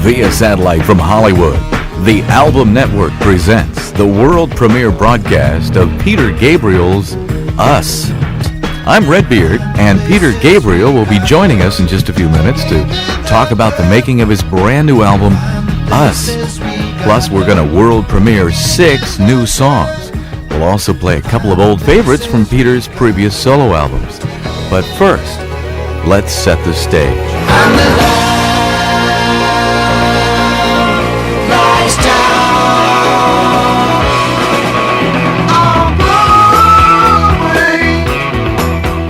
via satellite from Hollywood. The Album Network presents the world premiere broadcast of Peter Gabriel's Us. I'm Redbeard, and Peter Gabriel will be joining us in just a few minutes to talk about the making of his brand new album, Us. Plus, we're going to world premiere 6 new songs. We'll also play a couple of old favorites from Peter's previous solo albums. But first, let's set the stage.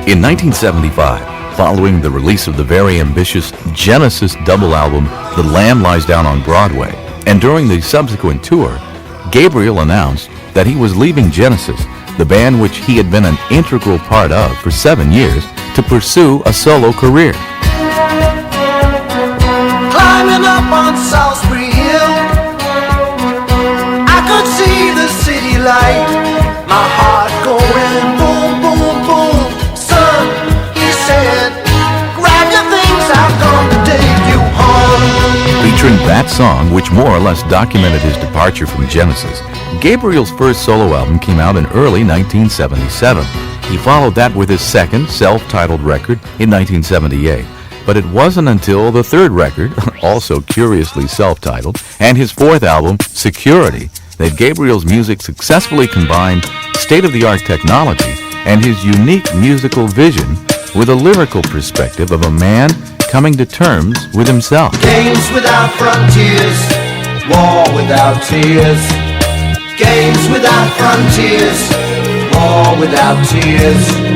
In 1975, following the release of the very ambitious Genesis double album, The Lamb Lies Down on Broadway, and during the subsequent tour, Gabriel announced that he was leaving Genesis, the band which he had been an integral part of for 7 years, to pursue a solo career. Climbing up on Salisbury Hill, I could see the city light, my heart going boom, boom, boom. Son, he said, grab your things, I've come to take you home. Featuring that song, which more or less documented his departure from Genesis, Gabriel's first solo album came out in early 1977. He followed that with his second self-titled record in 1978. But it wasn't until the third record, also curiously self-titled, and his fourth album, Security, that Gabriel's music successfully combined state-of-the-art technology and his unique musical vision with a lyrical perspective of a man coming to terms with himself. Games without frontiers, war without tears. Games without frontiers, war without tears.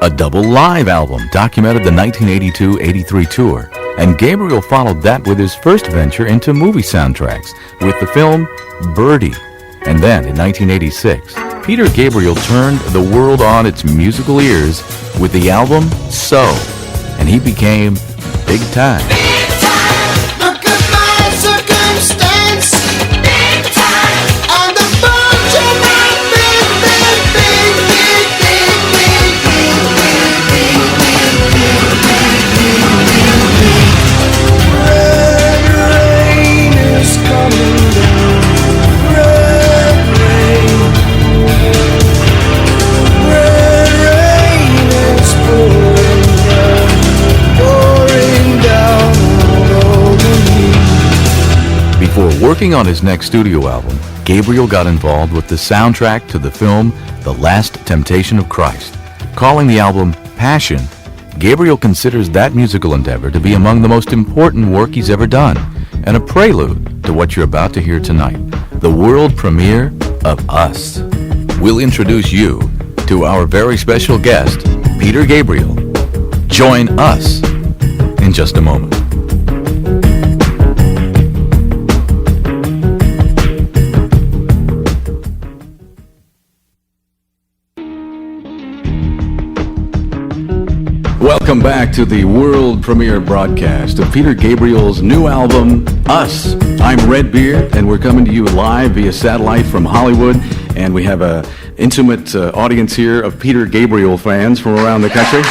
A double live album documented the 1982-83 tour, and Gabriel followed that with his first venture into movie soundtracks with the film Birdie. And then, in 1986, Peter Gabriel turned the world on its musical ears with the album So, and he became big time. Before working on his next studio album, Gabriel got involved with the soundtrack to the film The Last Temptation of Christ. Calling the album Passion, Gabriel considers that musical endeavor to be among the most important work he's ever done, and a prelude to what you're about to hear tonight, the world premiere of Us. We'll introduce you to our very special guest, Peter Gabriel. Join us in just a moment. Welcome back to the world premiere broadcast of Peter Gabriel's new album, Us. I'm Redbeard, and we're coming to you live via satellite from Hollywood, and we have an intimate audience here of Peter Gabriel fans from around the country.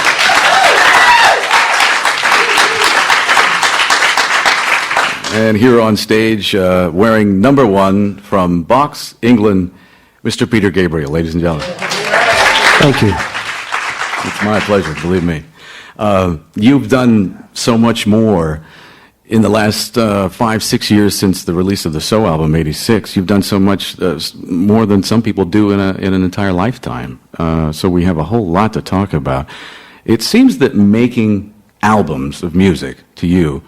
And here on stage, wearing number 1 from Box, England, Mr. Peter Gabriel, ladies and gentlemen. Thank you. It's my pleasure, believe me. You've done so much more in the last 5-6 years since the release of the So album, '86. You've done so much more than some people do in an entire lifetime. So we have a whole lot to talk about. It seems that making albums of music to you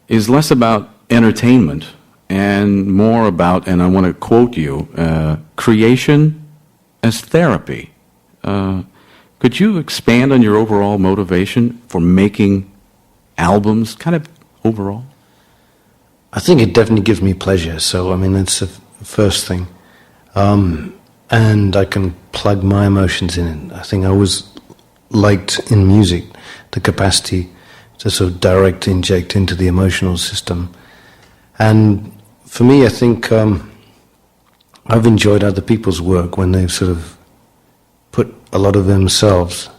is less about entertainment and more about, and I want to quote you, creation as therapy. Could you expand on your overall motivation for making albums, kind of overall? I think it definitely gives me pleasure. So, I mean, that's the first thing. And I can plug my emotions in it. I think I always liked in music the capacity to sort of direct inject into the emotional system. And for me, I think I've enjoyed other people's work when they've sort of put a lot of themselves,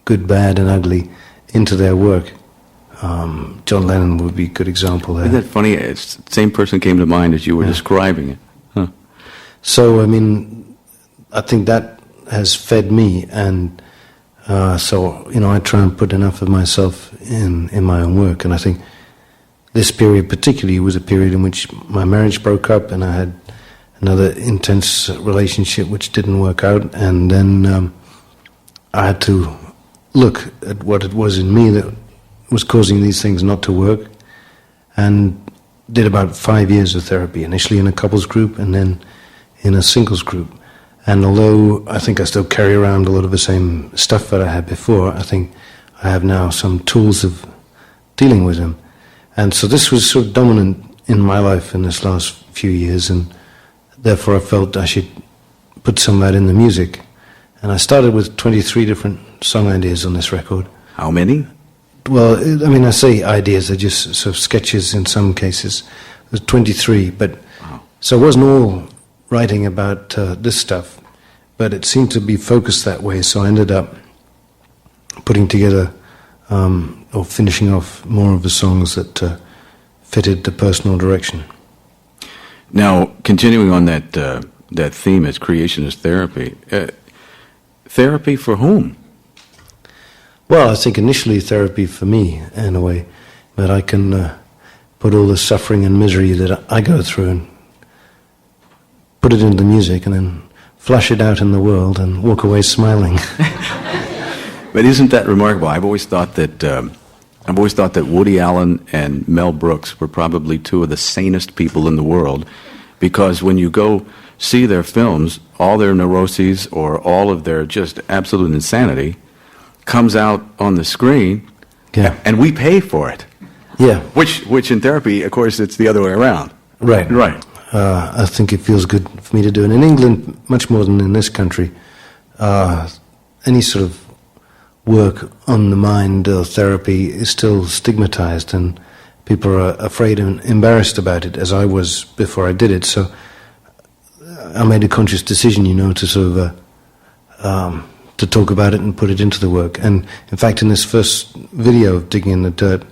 good, bad, and ugly, into their work. John Lennon would be a good example there. Isn't that funny? It's the same person came to mind as you were describing it. Huh. So, I mean, I think that has fed me, and so, you know, I try and put enough of myself in my own work, and I think this period particularly was a period in which my marriage broke up, and I had another intense relationship which didn't work out, and then I had to look at what it was in me that was causing these things not to work, and did about 5 years of therapy, initially in a couples group and then in a singles group. And although I think I still carry around a lot of the same stuff that I had before, I think I have now some tools of dealing with them. And so this was sort of dominant in my life in this last few years, and therefore I felt I should put some of that in the music. And I started with 23 different song ideas on this record. How many? Well, I mean, I say ideas, they're just sort of sketches in some cases. There's 23, but Wow. so it wasn't all writing about this stuff, but it seemed to be focused that way, so I ended up putting together or finishing off more of the songs that fitted the personal direction. Now, continuing on that theme as creationist therapy, therapy for whom? Well, I think initially therapy for me, in a way, that I can put all the suffering and misery that I go through and put it into music and then flush it out in the world and walk away smiling. But isn't that remarkable? I've always thought that Woody Allen and Mel Brooks were probably two of the sanest people in the world, because when you go see their films, all their neuroses or all of their just absolute insanity comes out on the screen, Yeah. and we pay for it. Yeah, Which in therapy, of course, it's the other way around. right. Right. I think it feels good for me to do it. In England, much more than in this country, any sort of work on the mind or therapy is still stigmatized, and people are afraid and embarrassed about it, as I was before I did it. So I made a conscious decision, you know, to sort of to talk about it and put it into the work. And in fact, in this first video of Digging in the Dirt,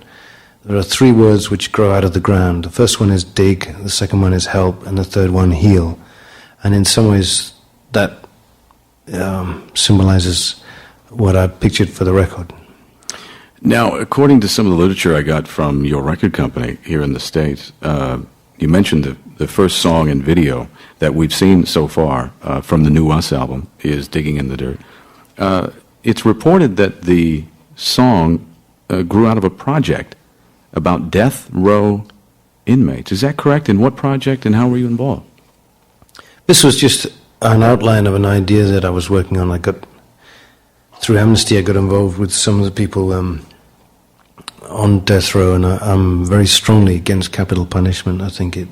there are 3 words which grow out of the ground. The first one is dig, the second one is help, and the third one heal. And in some ways, that symbolizes what I pictured for the record. Now, according to some of the literature I got from your record company here in the States, you mentioned the first song and video that we've seen so far from the New Us album is Digging in the Dirt. It's reported that the song grew out of a project about death row inmates. Is that correct? And what project and how were you involved? This was just an outline of an idea that I was working on. Through Amnesty, I got involved with some of the people on death row, and I'm very strongly against capital punishment. I think it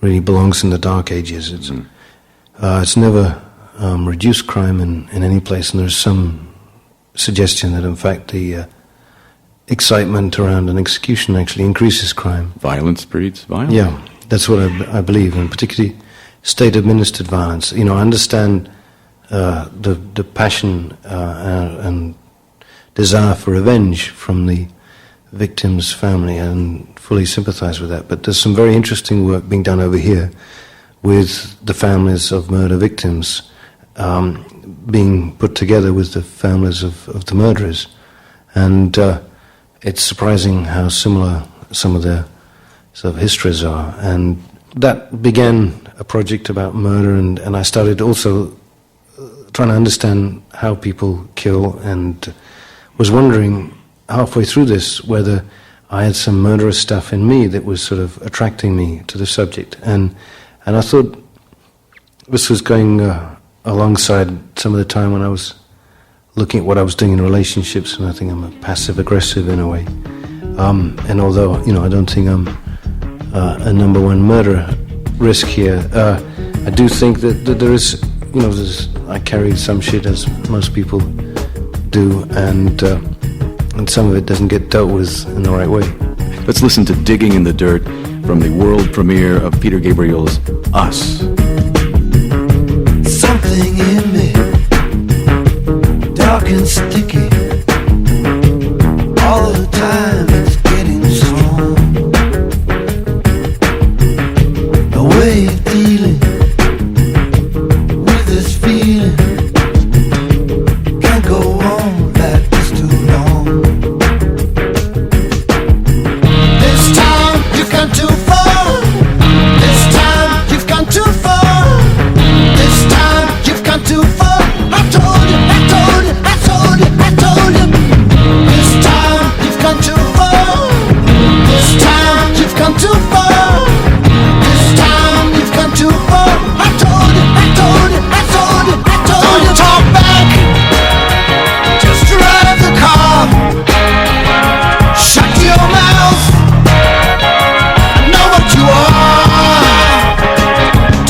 really belongs in the dark ages. It's never reduced crime in any place, and there's some suggestion that, in fact, the excitement around an execution actually increases crime. Violence breeds violence? Yeah, that's what I believe, and particularly state-administered violence. You know, I understand the passion and desire for revenge from the victim's family, and fully sympathize with that. But there's some very interesting work being done over here with the families of murder victims being put together with the families of the murderers. And it's surprising how similar some of their sort of histories are. And that began a project about murder, and I started also trying to understand how people kill, and was wondering halfway through this whether I had some murderous stuff in me that was sort of attracting me to the subject. And I thought this was going alongside some of the time when I was looking at what I was doing in relationships, and I think I'm a passive-aggressive in a way. And although, I don't think I'm a number one murderer risk here, I do think that there is, I carry some shit as most people do, and some of it doesn't get dealt with in the right way. Let's listen to Digging in the Dirt from the world premiere of Peter Gabriel's Us. Something in me, dark and sticky, all the time it's getting strong. A way of dealing with this feeling can't go on like this too long. This time you've gone too far. This time you've gone too far. This time you've gone too far. I told you, I told you, I told you, I told you. This time you've gone too far. This time you've gone too far. This time you've gone too far. I told you, I told you, I told you, I told you. Don't talk back. Just drive the car. Shut your mouth. I know what you are.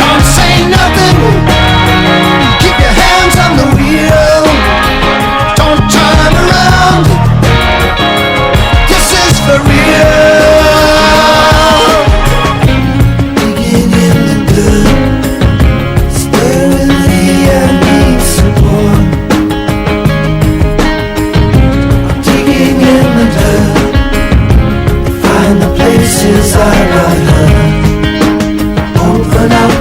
Don't say nothing. Keep your hands on the wheel. Don't turn around. This is for real. Digging in the dirt, staring at I need support. I'm digging in the dirt, find the places I got hurt. Open up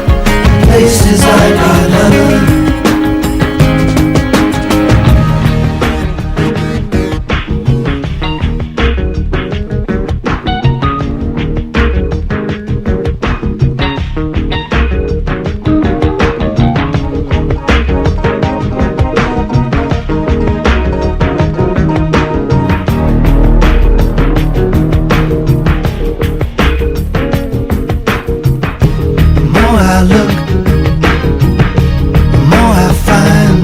places I got hurt. The more I look, the more I find.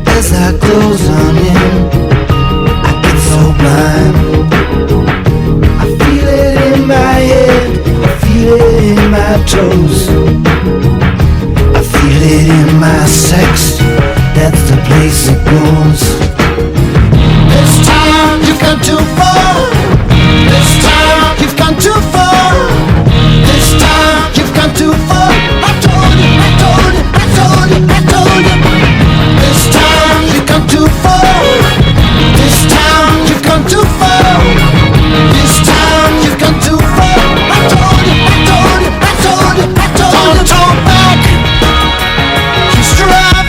As I close on in, I get so blind. I feel it in my head, I feel it in my toes, I feel it in my sex, that's the place it goes. This time you've gone too far. This time you've gone too far. This time you've gone too far. I told you, I told you, I told you, I told you. This time you've gone too far. This time you've gone too far. This time you've gone too far. I told you, I told you, I told you, I told you. Don't talk back. Just drive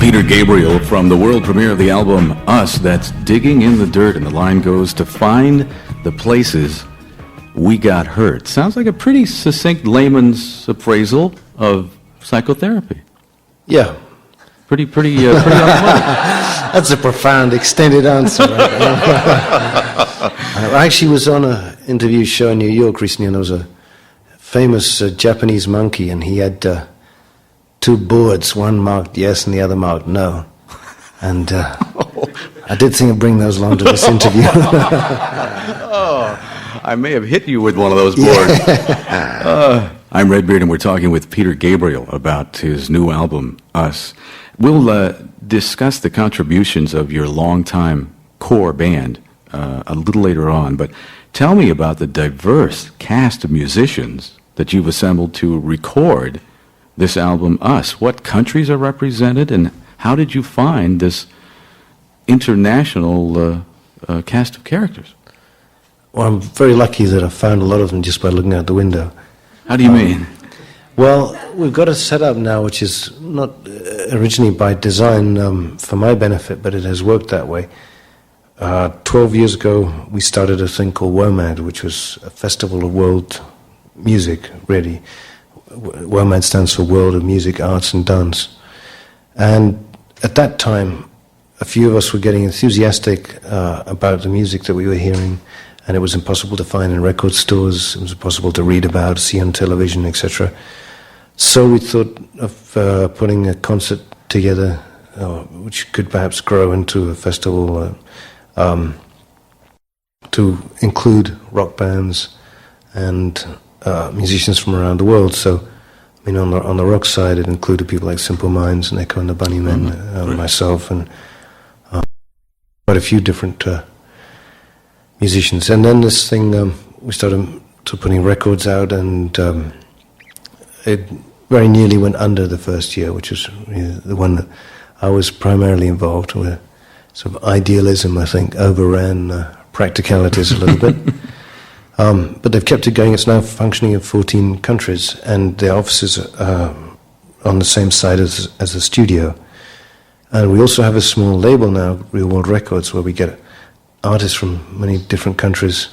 Peter Gabriel from the world premiere of the album Us, that's Digging in the Dirt, and the line goes, to find the places we got hurt. Sounds like a pretty succinct layman's appraisal of psychotherapy. Yeah. Pretty on the money. That's a profound, extended answer. Right? I actually was on an interview show in New York recently, and there was a famous Japanese monkey, and he had two boards, one marked yes and the other marked no. And I did think of bringing those along to this interview. I may have hit you with one of those boards. I'm Redbeard, and we're talking with Peter Gabriel about his new album, Us. We'll discuss the contributions of your longtime core band a little later on, but tell me about the diverse cast of musicians that you've assembled to record this album, Us. What countries are represented, and how did you find this international cast of characters? Well, I'm very lucky that I found a lot of them just by looking out the window. How do you mean? Well, we've got a setup now which is not originally by design for my benefit, but it has worked that way. 12 years ago, we started a thing called WOMAD, which was a festival of world music, really. WOMAD stands for World of Music, Arts and Dance. And at that time, a few of us were getting enthusiastic about the music that we were hearing, and it was impossible to find in record stores, it was impossible to read about, see on television, etc. So we thought of putting a concert together, which could perhaps grow into a festival to include rock bands and musicians from around the world. So, I mean, on the rock side, it included people like Simple Minds and Echo and the Bunnymen, myself, and quite a few different musicians. And then this thing, we started to putting records out, and it very nearly went under the first year, which was the one that I was primarily involved with. Sort of idealism, I think, overran practicalities a little bit. But they've kept it going. It's now functioning in 14 countries, and the offices are on the same side as the studio. And we also have a small label now, Real World Records, where we get artists from many different countries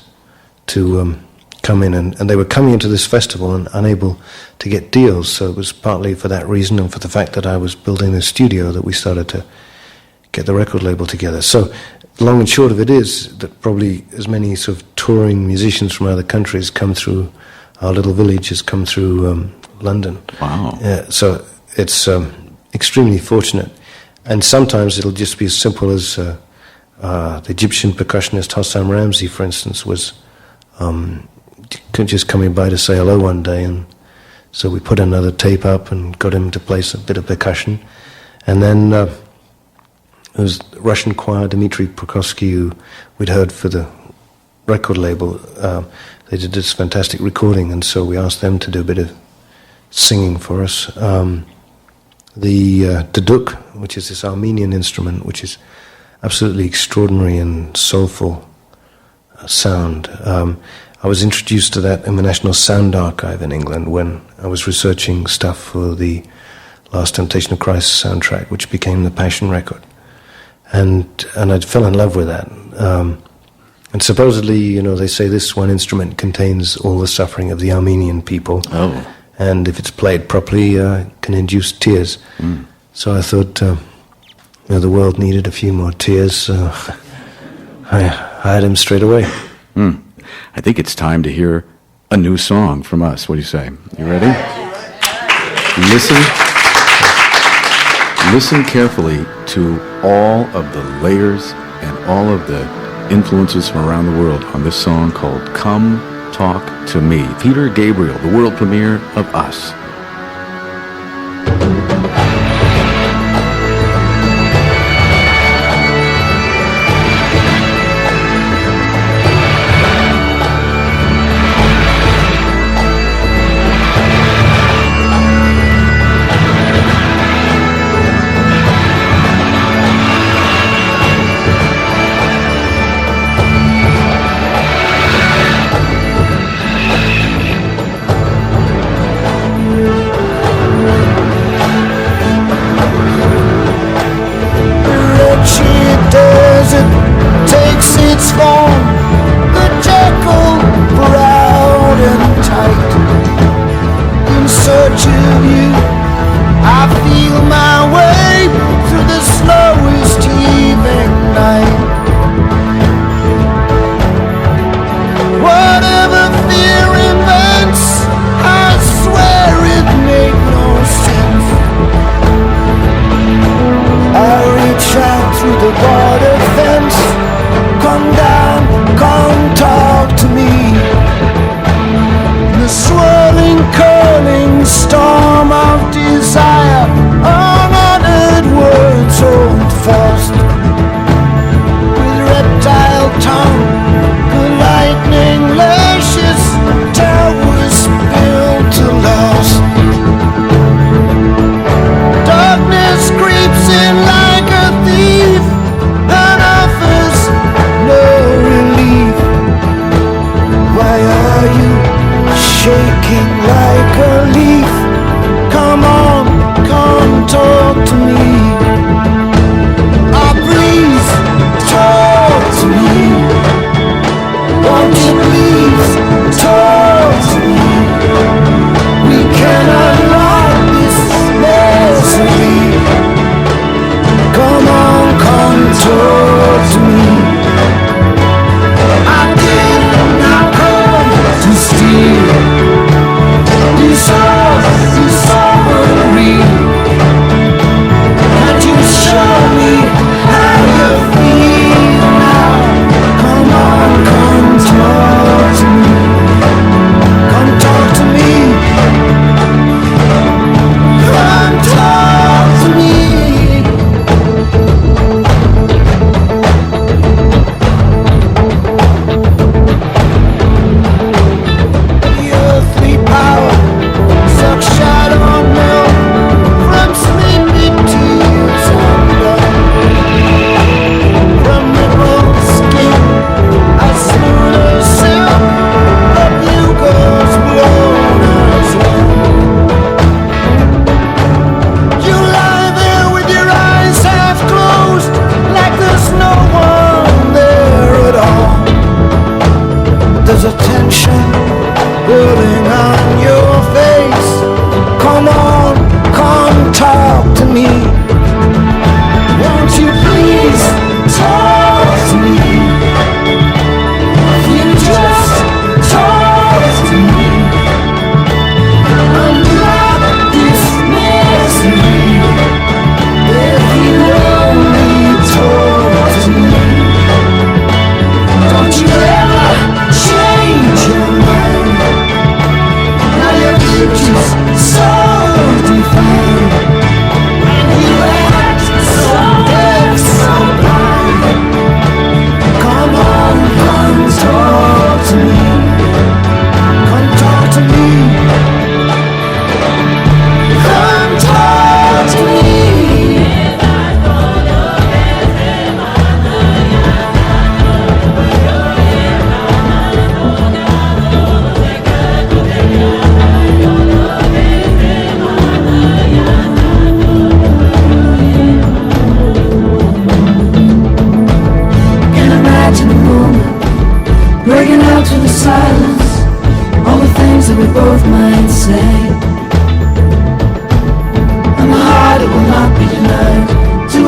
to come in. And they were coming into this festival and unable to get deals. So it was partly for that reason and for the fact that I was building this studio that we started to get the record label together. So long and short of it is that probably as many sort of touring musicians from other countries come through our little village as come through London. Wow. So it's extremely fortunate. And sometimes it'll just be as simple as the Egyptian percussionist Hossam Ramsey, for instance, was just coming by to say hello one day, and so we put another tape up and got him to play a bit of percussion. And then there was the Russian choir, Dmitry Prokofsky, who we'd heard for the record label. They did this fantastic recording, and so we asked them to do a bit of singing for us. The duduk, which is this Armenian instrument, which is absolutely extraordinary and soulful sound. I was introduced to that in the National Sound Archive in England when I was researching stuff for the Last Temptation of Christ soundtrack, which became the Passion record. And I fell in love with that. And supposedly, they say this one instrument contains all the suffering of the Armenian people. Oh. And if it's played properly, can induce tears. Mm. So I thought, the world needed a few more tears, so I hired him straight away. Mm. I think it's time to hear a new song from us. What do you say? You ready? Listen carefully to all of the layers and all of the influences from around the world on this song called Come Talk to Me. Peter Gabriel, the world premiere of Us.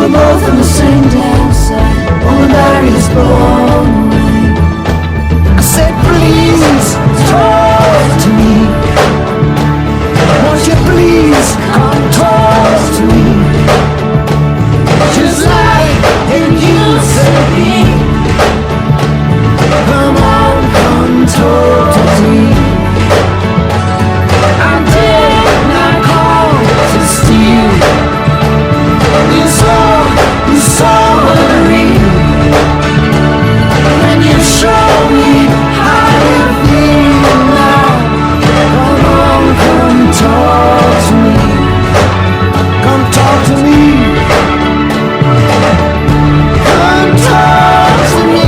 we're both on the same damn side. All the barriers blown away. I said, please talk to me. Won't you please come talk to me? Just like you used to be. Come on, come talk to me. I did not call to steal. You saw me, and you show me how you feel now. Come on, come talk to me. Come talk to me. Come talk to me.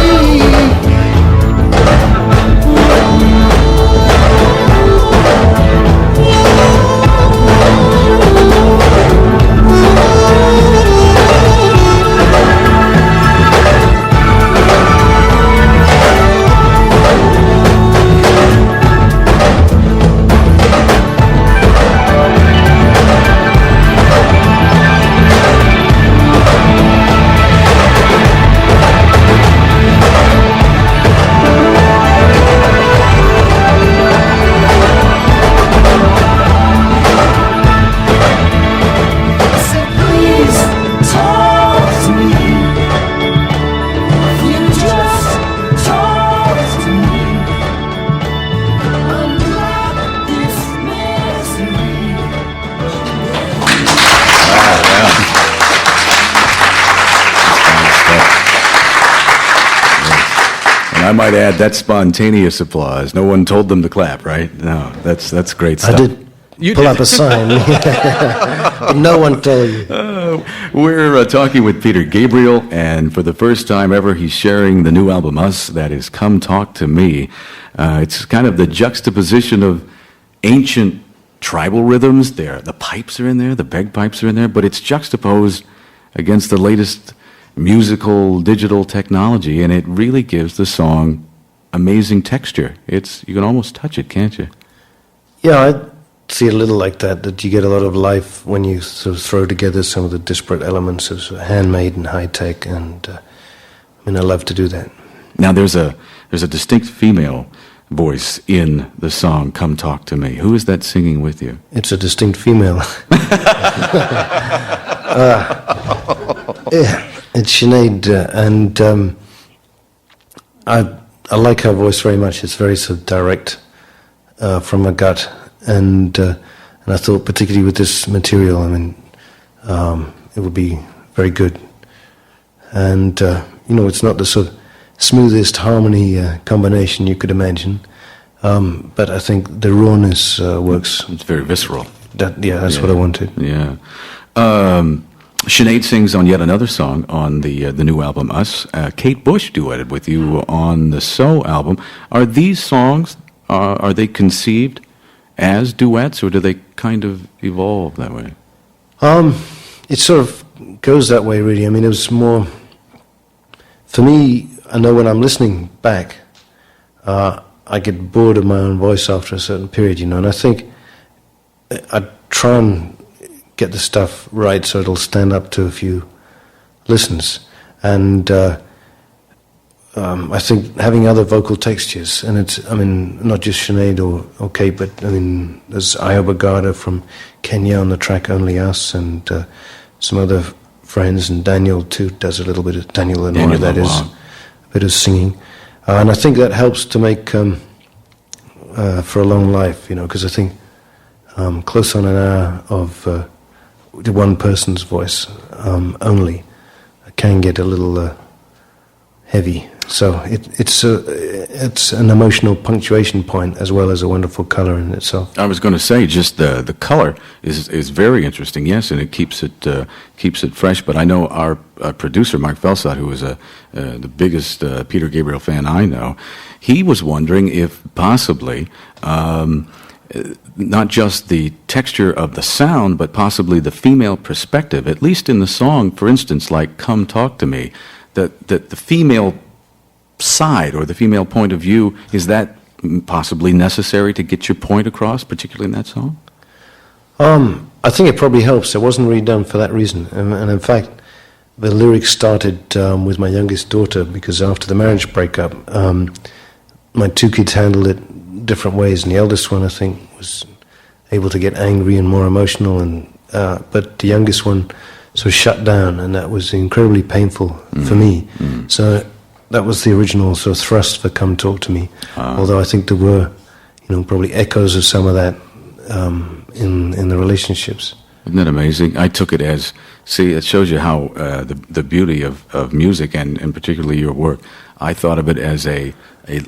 I might add, that's spontaneous applause. No one told them to clap, right? No, that's great stuff. I did pull up a sign, but no one told you. We're talking with Peter Gabriel, and for the first time ever, he's sharing the new album, Us, that is Come Talk to Me. It's kind of the juxtaposition of ancient tribal rhythms. The pipes are in there, the bagpipes are in there, but it's juxtaposed against the latest musical digital technology, and it really gives the song amazing texture. You can almost touch it, can't you? Yeah, I see it a little like that you get a lot of life when you sort of throw together some of the disparate elements of sort of handmade and high-tech, and I love to do that. Now, there's a distinct female voice in the song Come Talk to Me. Who is that singing with you? It's a distinct female. Yeah. It's Sinead, and I like her voice very much. It's very sort of direct, from her gut, and I thought particularly with this material, it would be very good. And it's not the sort of smoothest harmony combination you could imagine, but I think the rawness works. It's very visceral. That's what I wanted. Yeah. Sinead sings on yet another song on the new album, Us. Kate Bush duetted with you on the So album. Are these songs, are they conceived as duets, or do they kind of evolve that way? It sort of goes that way, really. It was more, for me, I know when I'm listening back, I get bored of my own voice after a certain period, and I think I try and get the stuff right so it'll stand up to a few listens. And I think having other vocal textures, and it's, not just Sinead or Kate, but there's Ioba Garda from Kenya on the track Only Us, and some other friends, and Daniel too does a little bit of, Daniel Lenoir, that is, a bit of singing. And I think that helps to make for a long life, because I think close on an hour of one person's voice only can get a little heavy. So it's an emotional punctuation point as well as a wonderful color in itself. I was going to say, just the color is very interesting, yes, and it keeps it fresh. But I know our producer Mark Felsot, who is the biggest Peter Gabriel fan I know, he was wondering if possibly not just the texture of the sound, but possibly the female perspective, at least in the song, for instance, like "Come Talk to Me," that the female side or the female point of view, is that possibly necessary to get your point across, particularly in that song? I think it probably helps. It wasn't really done for that reason, and in fact, the lyrics started with my youngest daughter, because after the marriage breakup, my two kids handled it different ways, and the eldest one, I think, was able to get angry and more emotional, and but the youngest one sort of shut down, and that was incredibly painful for me. So that was the original sort of thrust for Come Talk to Me, although I think there were, probably echoes of some of that in the relationships. Isn't that amazing? I took it as, see, it shows you how the beauty of music, and particularly your work. I thought of it as a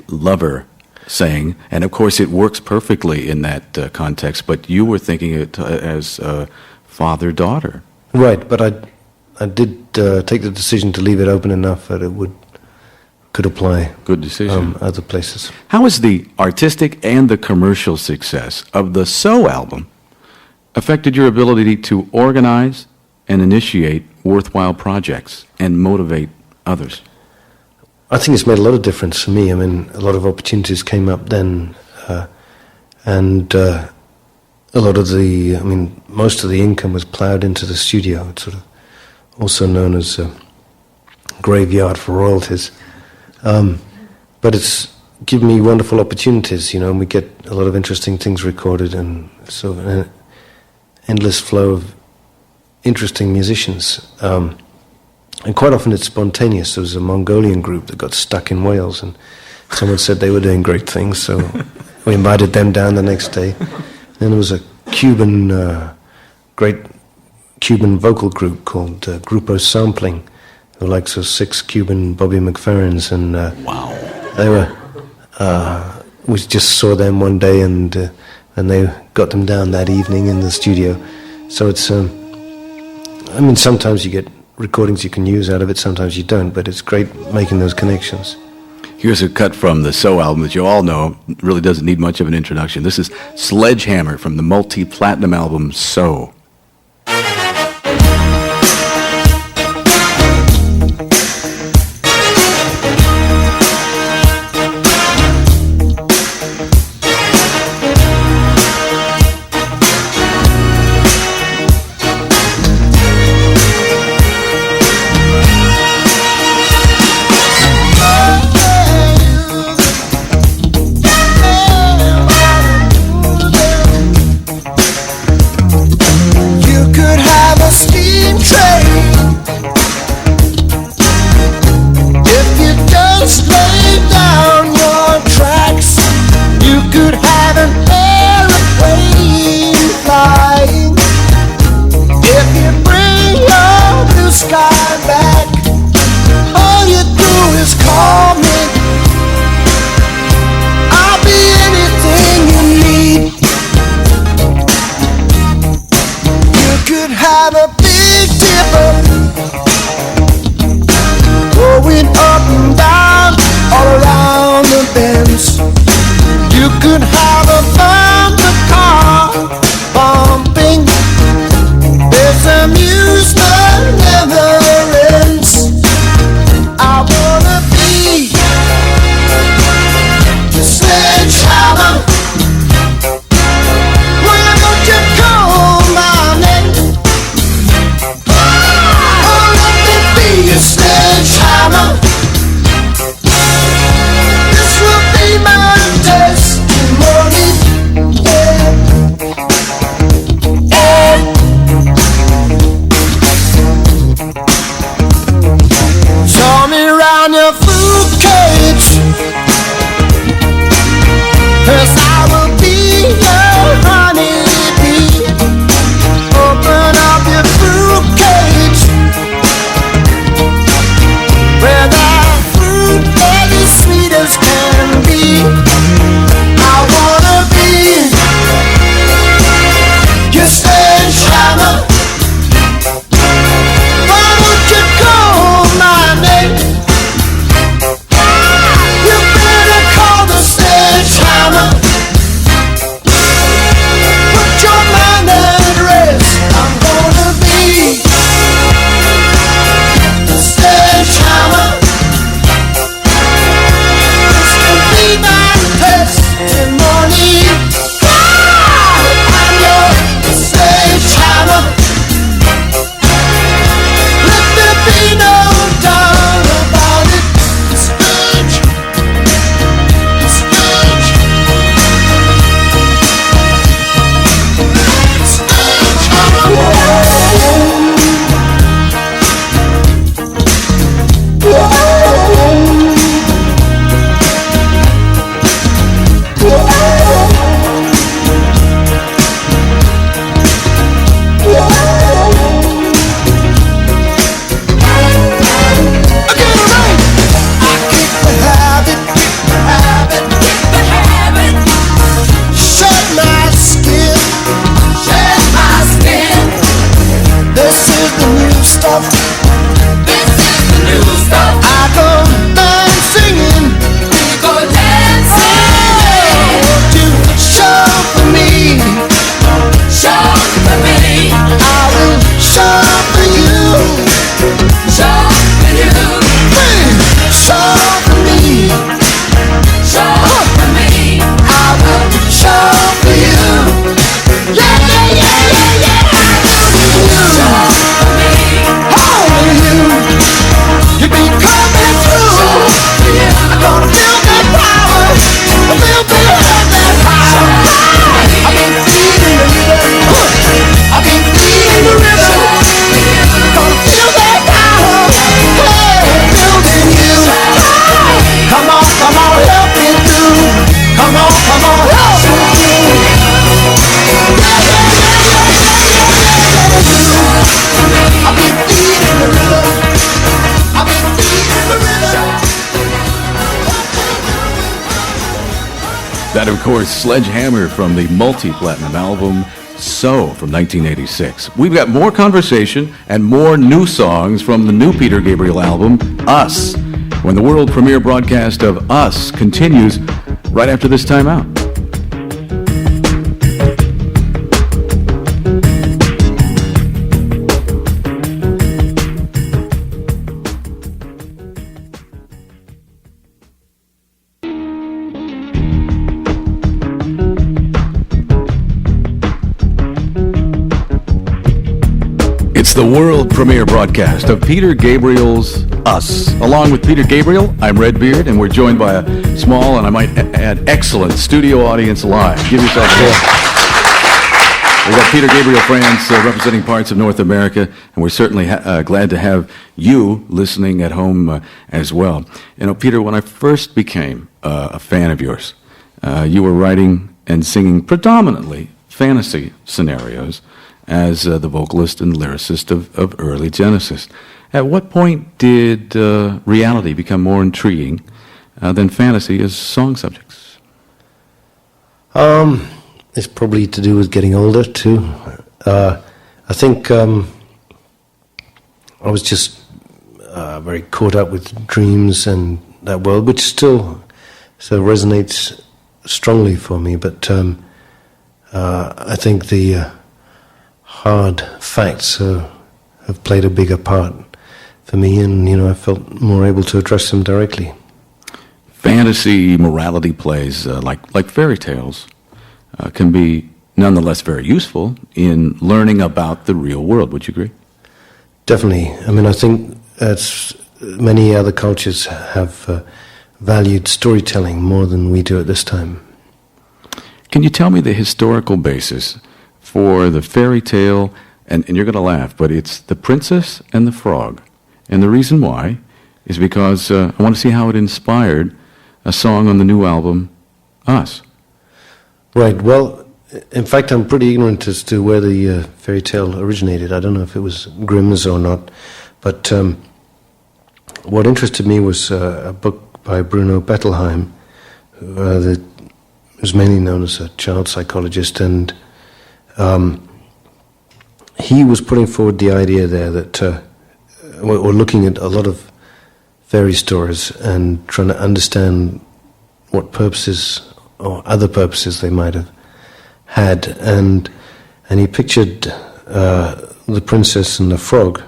lover saying, and of course it works perfectly in that context, but you were thinking it as father-daughter. Right, but I did take the decision to leave it open enough that it could apply. Good decision. Other places. How has the artistic and the commercial success of the So album affected your ability to organize and initiate worthwhile projects and motivate others? I think it's made a lot of difference for me. I mean, a lot of opportunities came up then, and a lot of most of the income was ploughed into the studio. It's sort of also known as a graveyard for royalties. But it's given me wonderful opportunities, and we get a lot of interesting things recorded, and sort of an endless flow of interesting musicians. And quite often it's spontaneous. There was a Mongolian group that got stuck in Wales, and someone said they were doing great things, so we invited them down the next day. Then there was a great Cuban vocal group called Grupo Sampling, who likes those 6 Cuban Bobby McFerrins, and wow, they were. We just saw them one day, and they got them down that evening in the studio. So it's, sometimes you get recordings you can use out of it, sometimes you don't, but it's great making those connections. Here's a cut from the So album that you all know really doesn't need much of an introduction. This is Sledgehammer from the multi-platinum album So. You could have a bumper car bumping. There's amusement never is the new stuff. This is the new stuff. I go dancing. You go dancing. To show for me. Show for me. I will show for you. Show for you. Show for me. Show for me. I will show for you. Yeah, yeah, yeah, yeah, yeah. Show for me. Only you. You be coming through. Show for you. I'm gonna feel that power. I feel that power. I've been feeling the river. I've been feeling the river. Gonna feel that power. Hey, building you. Come on, help me through. Come on, help me through. Yeah, yeah, yeah, yeah, yeah, yeah. I've been feeling the river. I've been feeling the river. That, of course, Sledgehammer from the multi-platinum album So from 1986. We've got more conversation and more new songs from the new Peter Gabriel album, Us, when the world premiere broadcast of Us continues right after this time out. It's the world premiere broadcast of Peter Gabriel's Us. Along with Peter Gabriel, I'm Redbeard, and we're joined by a small, and I might add, excellent studio audience live. Give yourself a hand. We've got Peter Gabriel fans representing parts of North America, and we're certainly glad to have you listening at home as well. You know, Peter, when I first became a fan of yours, you were writing and singing predominantly fantasy scenarios as the vocalist and lyricist of early Genesis. At what point did reality become more intriguing than fantasy as song subjects? It's probably to do with getting older too. I think I was just very caught up with dreams and that world, which still resonates strongly for me. But I think the hard facts have played a bigger part for me, and I felt more able to address them directly. Fantasy morality plays like fairy tales can be nonetheless very useful in learning about the real world. Would you agree? Definitely. I mean, I think as many other cultures have valued storytelling more than we do at this time. Can you tell me the historical basis for the fairy tale, and you're going to laugh, but it's The Princess and the Frog. And the reason why is because I want to see how it inspired a song on the new album, Us. Right. Well, in fact, I'm pretty ignorant as to where the fairy tale originated. I don't know if it was Grimm's or not. But what interested me was a book by Bruno Bettelheim, that was mainly known as a child psychologist, and he was putting forward the idea there that we're looking at a lot of fairy stories and trying to understand what purposes or other purposes they might have had, and he pictured the princess and the frog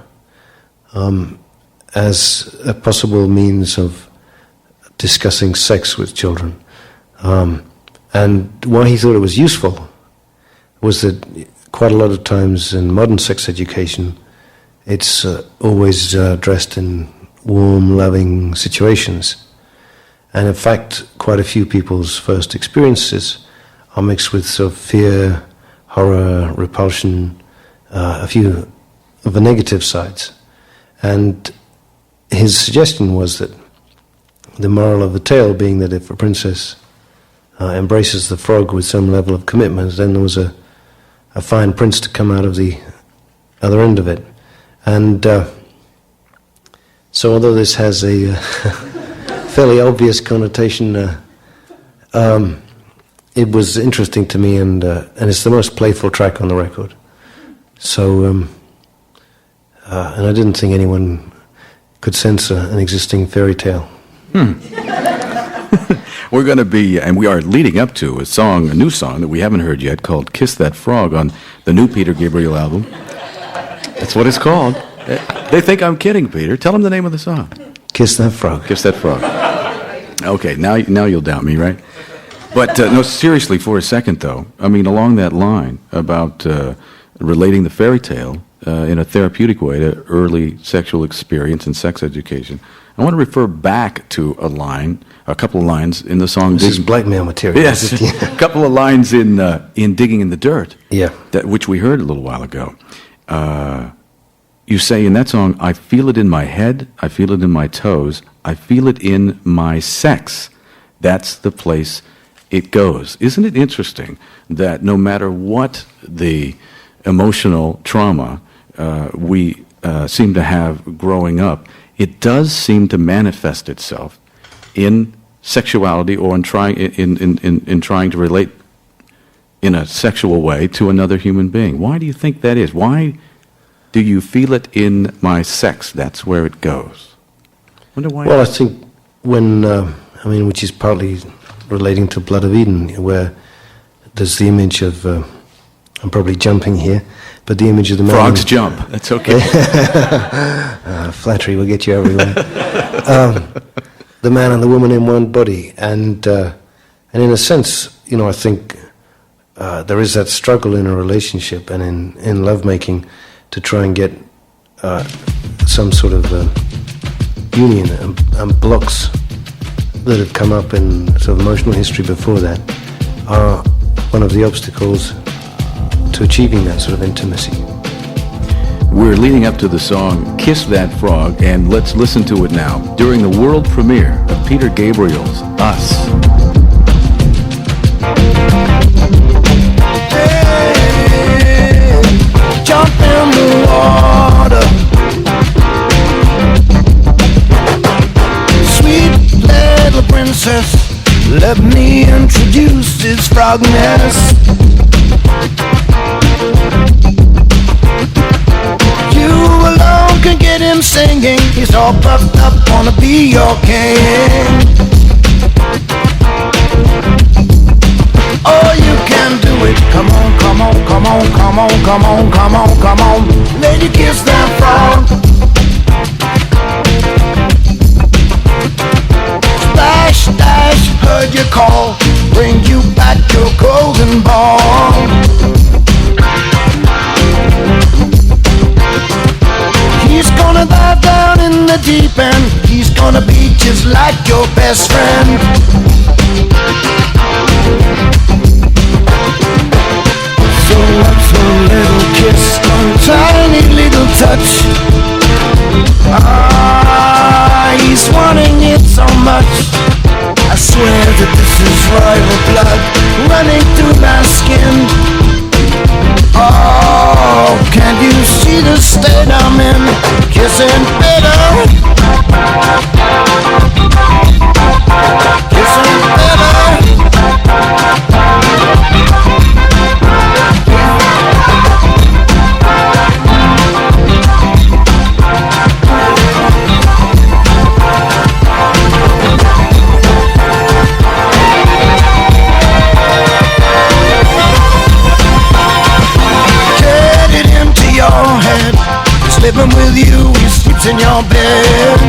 as a possible means of discussing sex with children, and why he thought it was useful was that quite a lot of times in modern sex education, it's always dressed in warm, loving situations. And in fact, quite a few people's first experiences are mixed with sort of fear, horror, repulsion, a few of the negative sides. And his suggestion was that the moral of the tale being that if a princess embraces the frog with some level of commitment, then there was a fine prince to come out of the other end of it. And so although this has a fairly obvious connotation, it was interesting to me, and it's the most playful track on the record. So and I didn't think anyone could censor an existing fairy tale. We're going to be, and we are leading up to a new song that we haven't heard yet called Kiss That Frog on the new Peter Gabriel album. That's what it's called. They think I'm kidding, Peter. Tell them the name of the song. Kiss That Frog. Kiss That Frog. Okay, now you'll doubt me, right? But no, seriously, for a second, though, I mean, along that line about relating the fairy tale in a therapeutic way to early sexual experience and sex education, I want to refer back to a couple of lines in the song. This is blackmail material. Yes, a couple of lines in Digging in the Dirt. Yeah. Which we heard a little while ago. You say in that song, I feel it in my head, I feel it in my toes, I feel it in my sex. That's the place it goes. Isn't it interesting that no matter what the emotional trauma we seem to have growing up, it does seem to manifest itself in sexuality or in trying to relate in a sexual way to another human being? Why do you think that is? Why do you feel it in my sex? That's where it goes. Wonder why. Well, I think which is partly relating to Blood of Eden, where there's the image of, I'm probably jumping here, but the image of the man. Frogs jump. That's okay. Flattery will get you everywhere. The man and the woman in one body, and in a sense, I think there is that struggle in a relationship and in lovemaking to try and get some sort of union, and blocks that have come up in sort of emotional history before that are one of the obstacles to achieving that sort of intimacy. We're leading up to the song Kiss That Frog, and let's listen to it now during the world premiere of Peter Gabriel's Us. Hey, jump in the water. Sweet little princess, let me introduce this frogness. You alone can get him singing. He's all puffed up, wanna be your king. Oh, you can do it. Come on, come on, come on, come on, come on, come on, come on. Lady, kiss that frog. Splash, dash, heard your call. Bring you back your golden ball. He's gonna dive down in the deep end. He's gonna be just like your best friend. So what's a little kiss, a tiny little touch? He's wanting it so much. I swear that this is royal blood running through my skin. Oh, can you see the state I'm in? Kissing better. Kissing better. Living with you, he sleeps in your bed.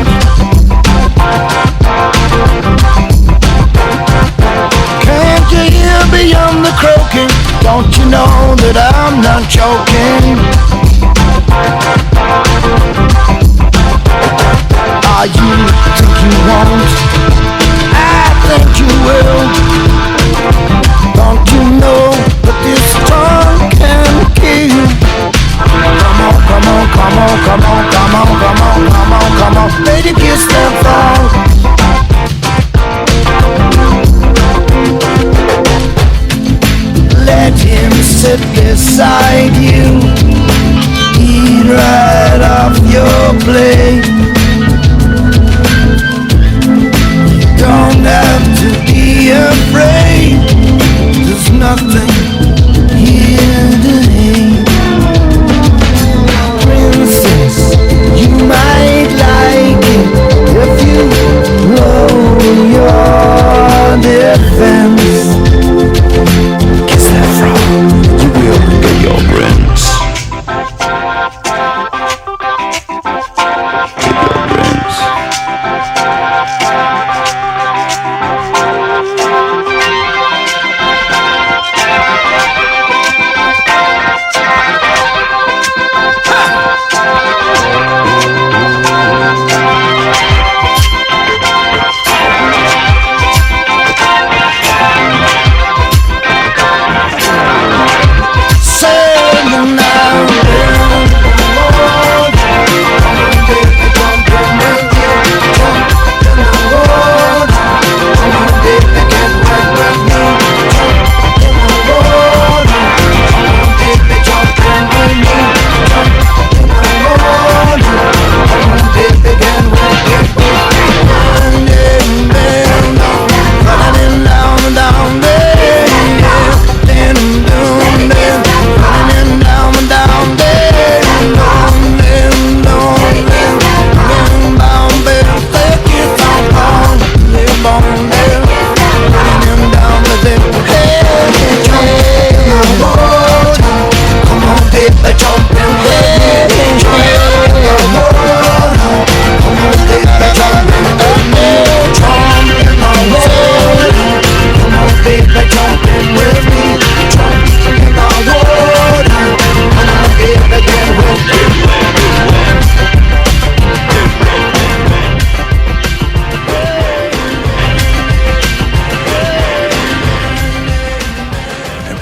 Can't you hear beyond the croaking? Don't you know that I'm not joking? You think you won't? I think you will. Don't you know that this tongue can kill? Come on, come on, come on, come on, come on, come on, come on, come on. Lady, kiss that frog. Let him sit beside you. Eat right.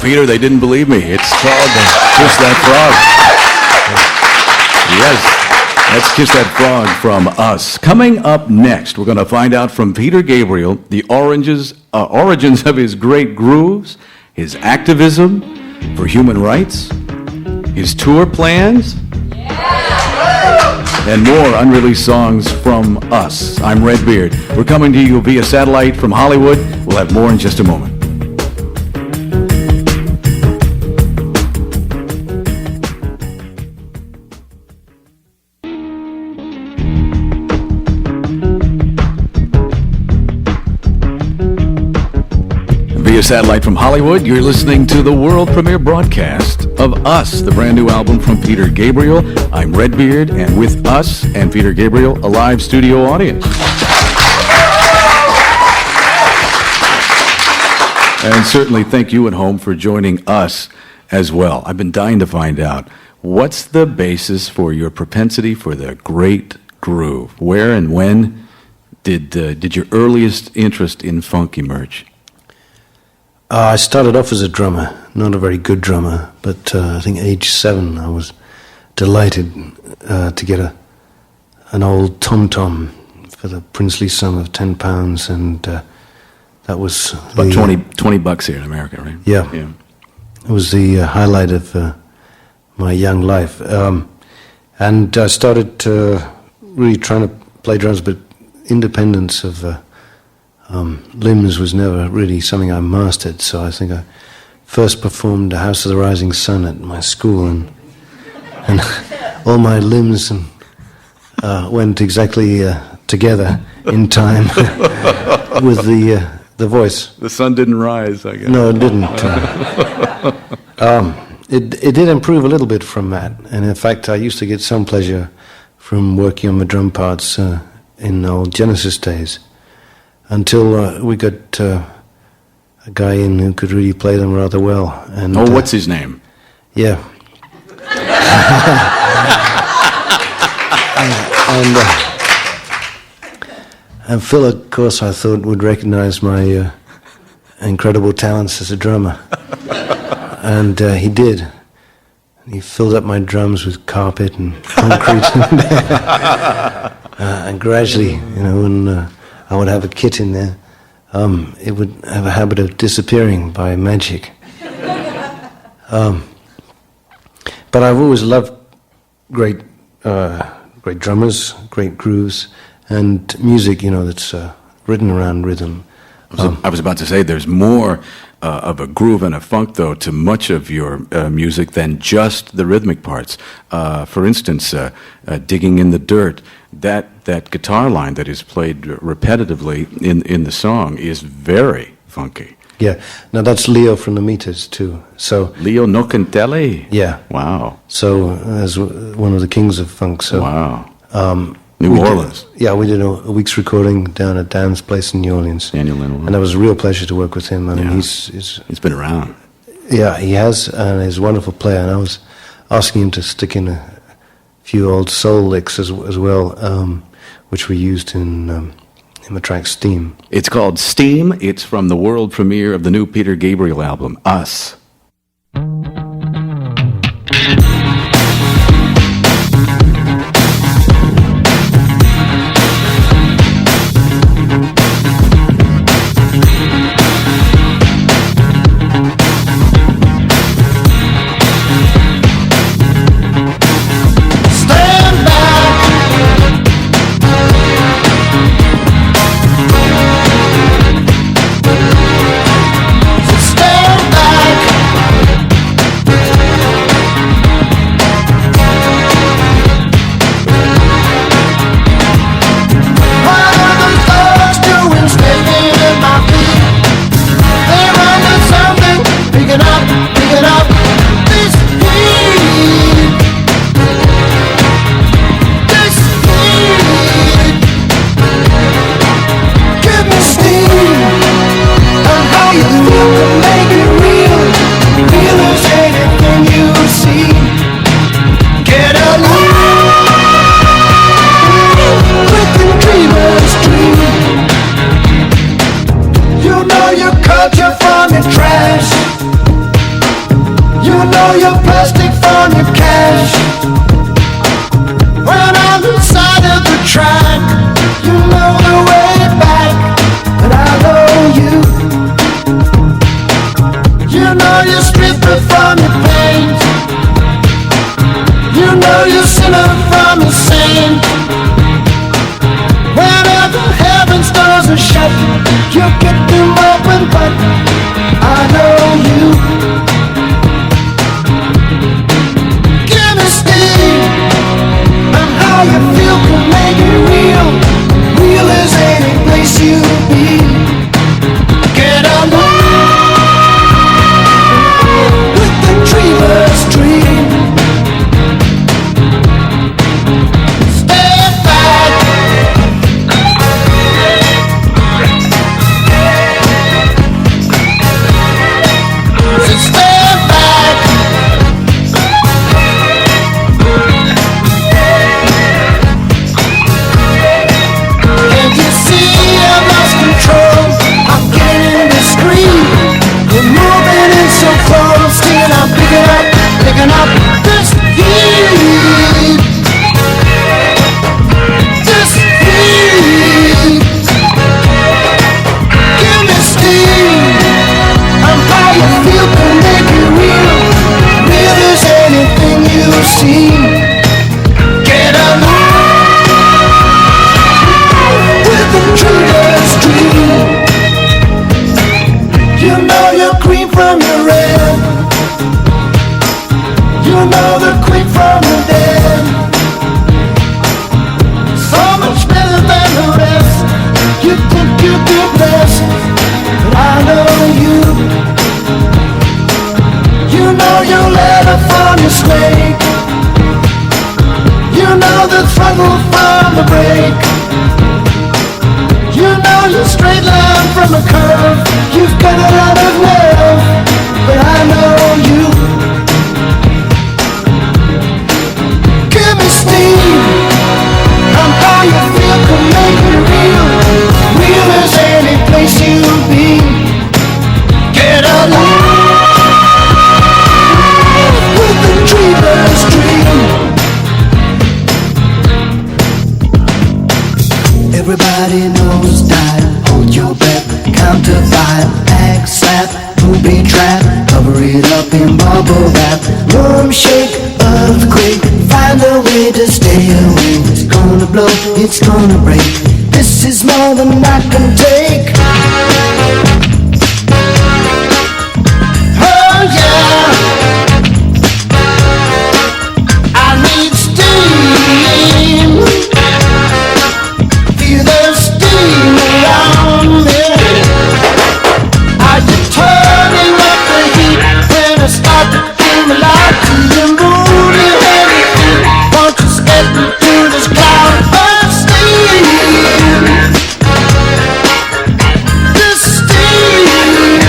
Peter, they didn't believe me. It's called Kiss That Frog. Yes, let's Kiss That Frog from us. Coming up next, we're going to find out from Peter Gabriel the origins of his great grooves, his activism for human rights, his tour plans, and more unreleased songs from us. I'm Redbeard. We're coming to you via satellite from Hollywood. We'll have more in just a moment. Via satellite from Hollywood, you're listening to the world premiere broadcast of Us, the brand new album from Peter Gabriel. I'm Redbeard, and with Us and Peter Gabriel, a live studio audience. And certainly thank you at home for joining us as well. I've been dying to find out, what's the basis for your propensity for the great groove? Where and when did your earliest interest in funk emerge? I started off as a drummer, not a very good drummer, but I think age 7 I was delighted to get an old tom-tom for the princely sum of £10, and that was About 20 bucks here in America, right? Yeah. It was the highlight of my young life. And I started really trying to play drums, but independence of limbs was never really something I mastered. So I think I first performed the House of the Rising Sun at my school, and all my limbs went exactly together in time with the voice. The sun didn't rise, I guess. No, it didn't. It did improve a little bit from that, and in fact, I used to get some pleasure from working on the drum parts in old Genesis days, until we got a guy in who could really play them rather well. And what's his name? Yeah. And Phil, of course, I thought would recognize my incredible talents as a drummer. And he did. He filled up my drums with carpet and concrete. And gradually, when I would have a kit in there, it would have a habit of disappearing by magic. But I've always loved great drummers, great grooves, and music, that's written around rhythm. I was about to say, there's more of a groove and a funk, though, to much of your music than just the rhythmic parts. For instance, Digging in the Dirt, that guitar line that is played repetitively in the song is very funky. Yeah. Now, that's Leo from the Meters, too. So Leo Nocentelli? Yeah. Wow. So, as one of the kings of funk. So, wow. New Orleans. We did a week's recording down at Dan's place in New Orleans. Daniel Lynn. And it was a real pleasure to work with him. I mean, he's been around. Yeah, he has, and he's a wonderful player. And I was asking him to stick in a few old soul licks as well, which we used in the track Steam. It's called Steam. It's from the world premiere of the new Peter Gabriel album, Us. track, you know the way back, but I know you. You know you're stripped from your pain. You know you're sinner from your saint. Whenever heaven's doors are shut, you get them open, but I know you. Give me steam, and how you feel can make it real. Real as any place you be. Get along with the dreamer's dream. Step back. Step back. Can't you see I've lost control? I'm getting discreet. You're moving in so close, still I'm picking up this heat. This heat. Give me steam. I'm how you feel can make it real. Real as anything you've seen. Get along with the dreamer's dream. You know you're green from your red. You know the queen from the dead. So much better than the rest. You think you'd be blessed, but I know you. You know you'll let her from your snake. You know the throttle from the brake. You know your straight line from a curve. You've got a lot of nerve, but I know you. Give me steam. I'm how you feel can make it real. Real as any place you'll be. Get along with the dreamer's dream. Everybody knows style. Hold your breath, counter fire, act slap, booby trap, cover it up in bubble wrap. Room shake, earthquake, find a way to stay away. It's gonna blow, it's gonna break. This is more than I can take. Oh yeah, I need steam. Feel the steam around me. Are you turning up the heat when I start to feel alive? Do you move your head? Won't you step into this cloud of steam? This steam.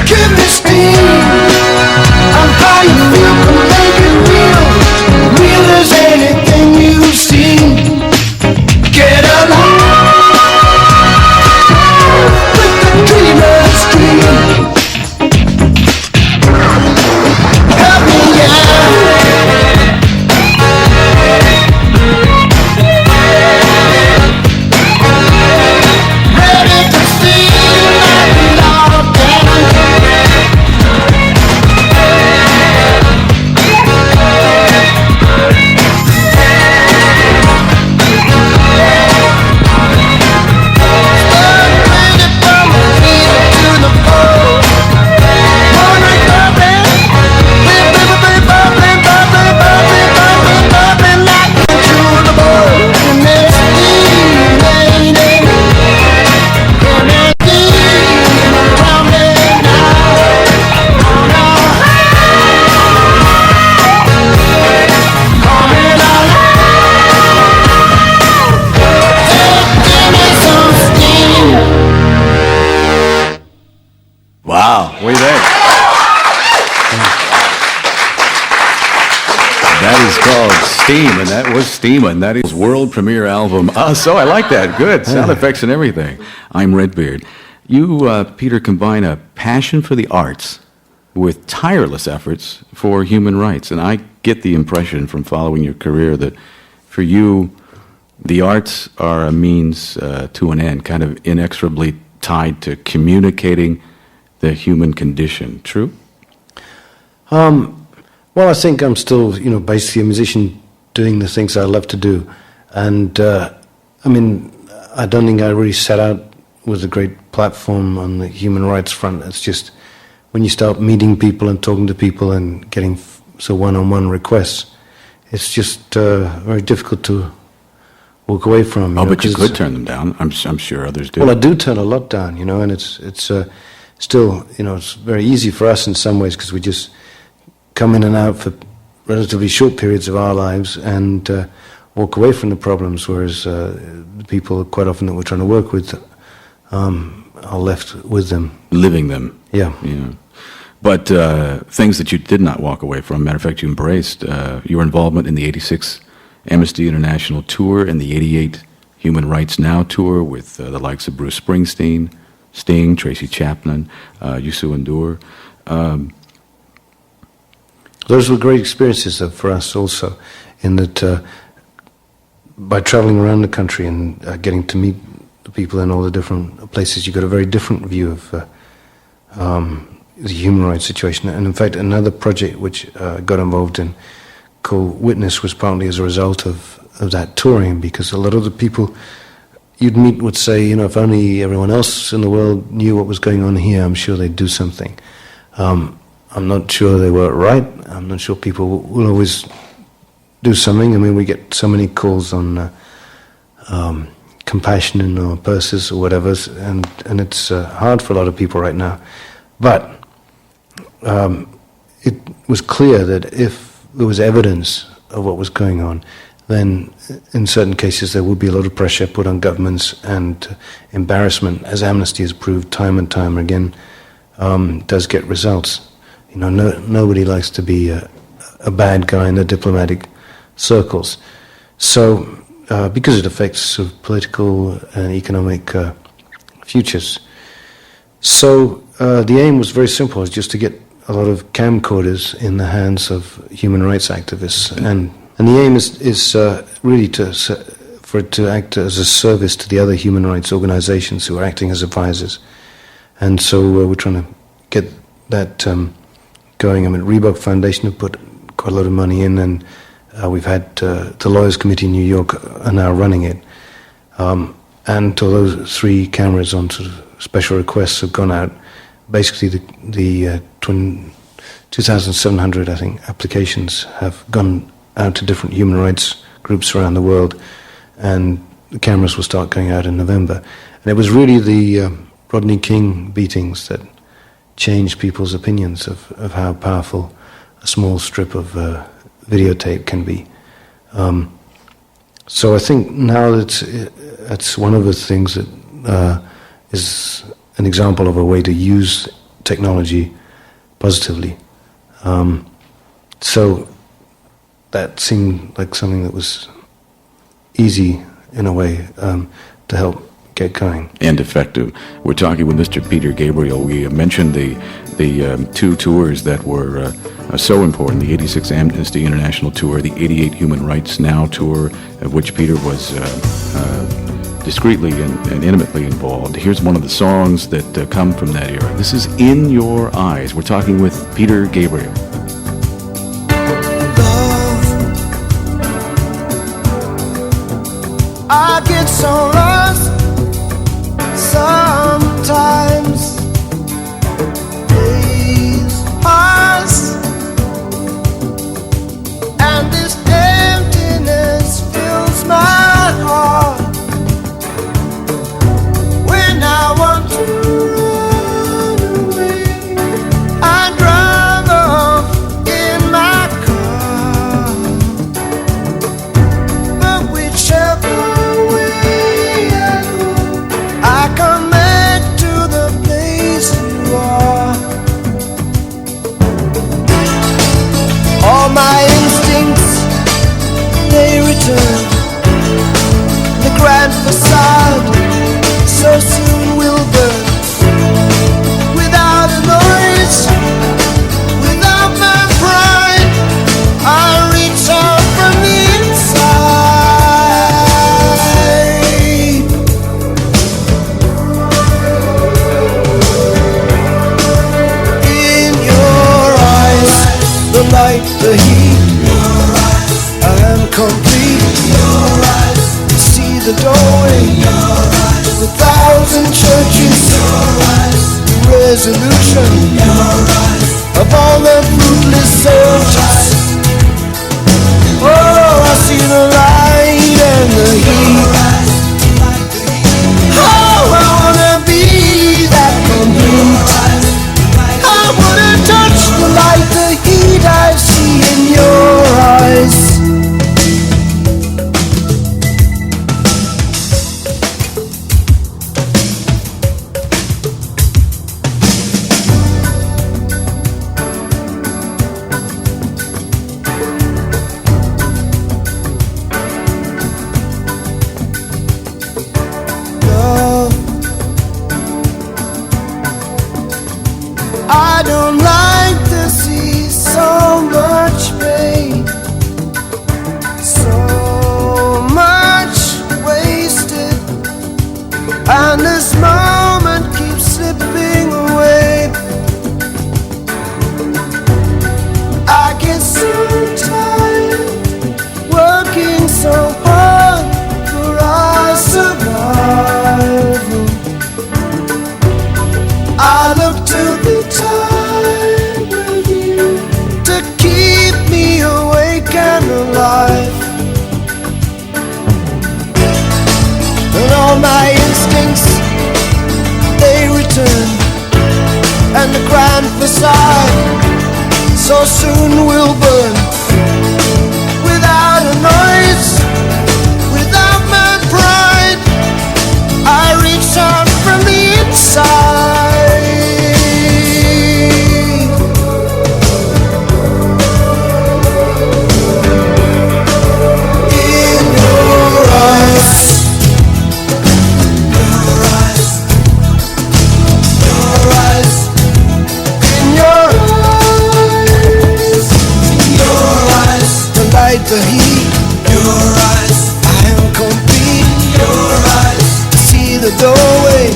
Give me steam. I'm how you feel can make it real. Real as anything you've seen. Get along with the dreamer's dream. Help me out. Ready to see like love down. Wow, what do you think? That is called Steam, and that was Steamin'. That is world premiere album. So I like that. Good. Sound effects and everything. I'm Redbeard. You, Peter, combine a passion for the arts with tireless efforts for human rights. And I get the impression from following your career that for you, the arts are a means to an end, kind of inexorably tied to communicating the human condition. True? Well, I think I'm still, basically a musician doing the things I love to do. And, I don't think I really set out with a great platform on the human rights front. It's just when you start meeting people and talking to people and getting one-on-one requests, it's just very difficult to walk away from. But you could turn them down. I'm sure others do. Well, I do turn a lot down, and it's still, it's very easy for us in some ways because we just come in and out for relatively short periods of our lives and walk away from the problems, whereas the people quite often that we're trying to work with are left with them. Living them. Yeah. But things that you did not walk away from, matter of fact, you embraced your involvement in the 86 Amnesty International Tour and the 88 Human Rights Now Tour with the likes of Bruce Springsteen, Sting, Tracy Chapman, Youssou N'Dour. Those were great experiences for us also, in that by traveling around the country and getting to meet the people in all the different places, you got a very different view of the human rights situation. And in fact, another project which I got involved in called Witness was partly as a result of that touring, because a lot of the people you'd meet would say, if only everyone else in the world knew what was going on here, I'm sure they'd do something. I'm not sure they were right. I'm not sure people will always do something. I mean, we get so many calls on compassion in our purses or whatever, and it's hard for a lot of people right now. But it was clear that if there was evidence of what was going on, then in certain cases there would be a lot of pressure put on governments, and embarrassment, as Amnesty has proved time and time again, does get results. Nobody likes to be a bad guy in the diplomatic circles. So, because it affects sort of political and economic futures. So, the aim was very simple, was just to get a lot of camcorders in the hands of human rights activists. And the aim is really for it to act as a service to the other human rights organizations who are acting as advisors. And so we're trying to get that going. I mean, Reebok Foundation have put quite a lot of money in, and we've had the Lawyers Committee in New York are now running it. And although 3 cameras on sort of special requests have gone out, basically the 2,700, I think, applications have gone out to different human rights groups around the world, and the cameras will start going out in November. And it was really the Rodney King beatings that changed people's opinions of how powerful a small strip of videotape can be. So I think now that's one of the things that is an example of a way to use technology positively. So that seemed like something that was easy in a way to help get going. And effective. We're talking with Mr. Peter Gabriel. We mentioned the 2 tours that were so important, the 86 Amnesty International Tour, the 88 Human Rights Now Tour, of which Peter was discreetly and intimately involved. Here's one of the songs that come from that era. This is In Your Eyes. We're talking with Peter Gabriel. I get so lost sometimes. Days pass and this emptiness fills my heart. When I want to run away, I drive off in my car. But whichever way complete. Your eyes see the doorway. Your eyes to 1,000 churches. Your eyes resolution. Your eyes of all the fruitless searches. Oh, I see the light and the heat. Oh, I wanna be that complete. I wanna touch the light, the heat I see in your eyes. I don't like to see so much pain, so much wasted, and this moment keeps slipping away. I get so tired working so hard for our survival. I look to the time with you to keep me awake and alive. And all my instincts, they return, and the grand facade so soon will burn. Without a noise, without my pride, I reach out from the inside. The heat, your eyes, I am complete. Your eyes, see the doorway,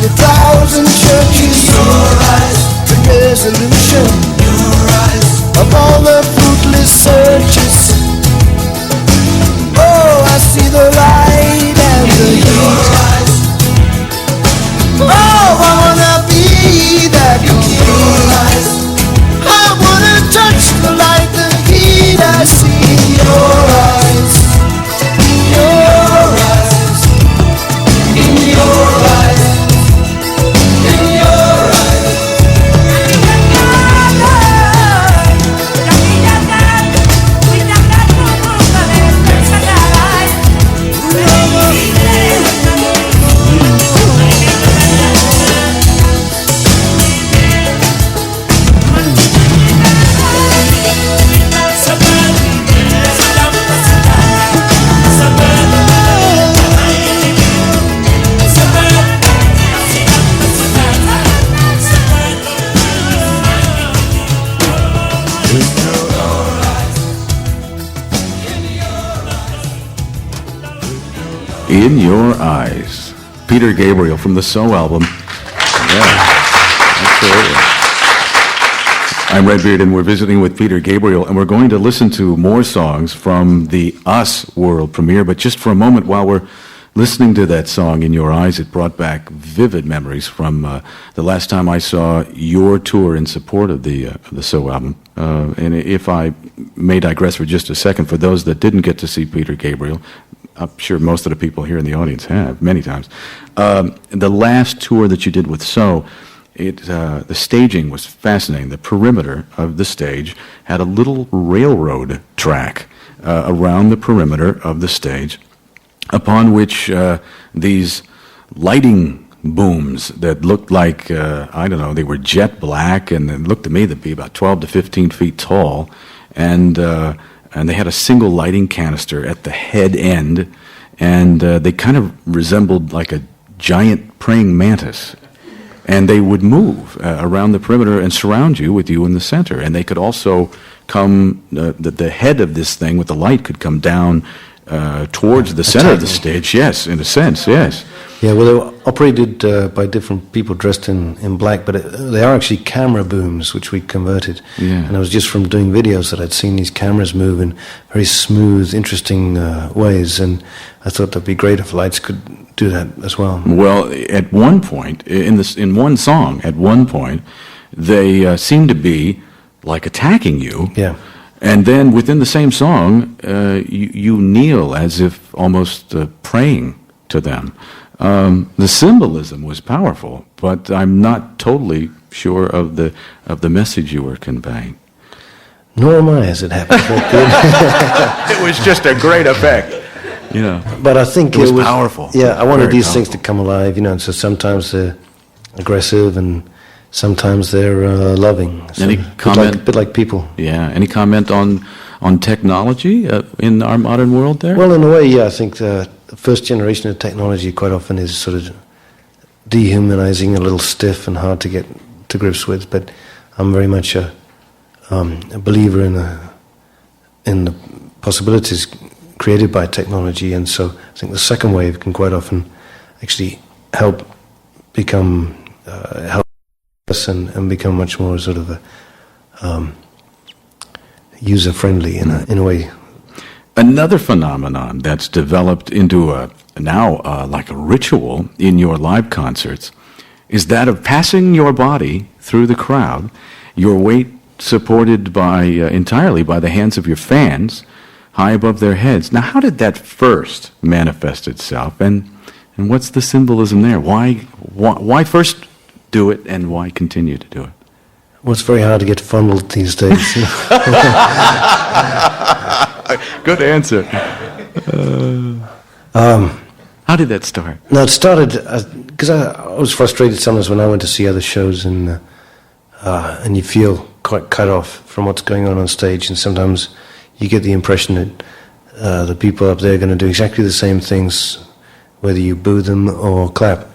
1,000 churches. Your eyes, the resolution. Your eyes, of all the fruitless searches. Oh, I see the light and the heat. Oh, I wanna be that complete. I wanna touch the light, the heat I see in your eyes, in your eyes, in your eyes, in your eyes. In Your Eyes. Peter Gabriel from the So album. Yeah, absolutely. I'm Redbeard, and we're visiting with Peter Gabriel, and we're going to listen to more songs from the Us world premiere. But just for a moment, while we're listening to that song, In Your Eyes, it brought back vivid memories from the last time I saw your tour in support of the So album. And if I may digress for just a second, for those that didn't get to see Peter Gabriel, I'm sure most of the people here in the audience have, many times. The last tour that you did with So, the staging was fascinating. The perimeter of the stage had a little railroad track around the perimeter of the stage, upon which these lighting booms that looked like, I don't know, they were jet black, and it looked to me to be about 12 to 15 feet tall, and they had a single lighting canister at the head end, and they kind of resembled like a giant praying mantis. And they would move around the perimeter and surround you with you in the center. And they could also come, the head of this thing with the light could come down towards the center of the stage. Yes, in a sense, yes. Yeah, well, they were operated by different people dressed in black, but they are actually camera booms, which we converted. Yeah. And it was just from doing videos that I'd seen these cameras move in very smooth, interesting ways, and I thought that'd be great if lights could do that as well. Well, at one point, in one song, at one point, they seem to be like attacking you. Yeah. And then within the same song, you kneel as if almost praying to them. The symbolism was powerful, but I'm not totally sure of the message you were conveying. Nor am I, as it happens. It was just a great effect, you know. But I think It was powerful. Yeah, I wanted Very these things to powerful. come alive, you know. And so sometimes they're aggressive, and sometimes they're loving. So Any comment? a bit like people. Yeah. Any comment on technology in our modern world there? Well, in a way, yeah. I think the first generation of technology quite often is sort of dehumanizing, a little stiff, and hard to get to grips with. But I'm very much a believer in the possibilities created by technology, and so I think the second wave can quite often actually help us and become much more sort of user friendly in a way. Another phenomenon that's developed into like a ritual in your live concerts is that of passing your body through the crowd, your weight supported by entirely by the hands of your fans, high above their heads. Now, how did that first manifest itself, and what's the symbolism there? Why first do it, and why continue to do it? Well, it's very hard to get fondled these days. You know? Good answer. How did that start? No, it started because I was frustrated sometimes when I went to see other shows, and you feel quite cut off from what's going on stage, and sometimes you get the impression that the people up there are going to do exactly the same things, whether you boo them or clap.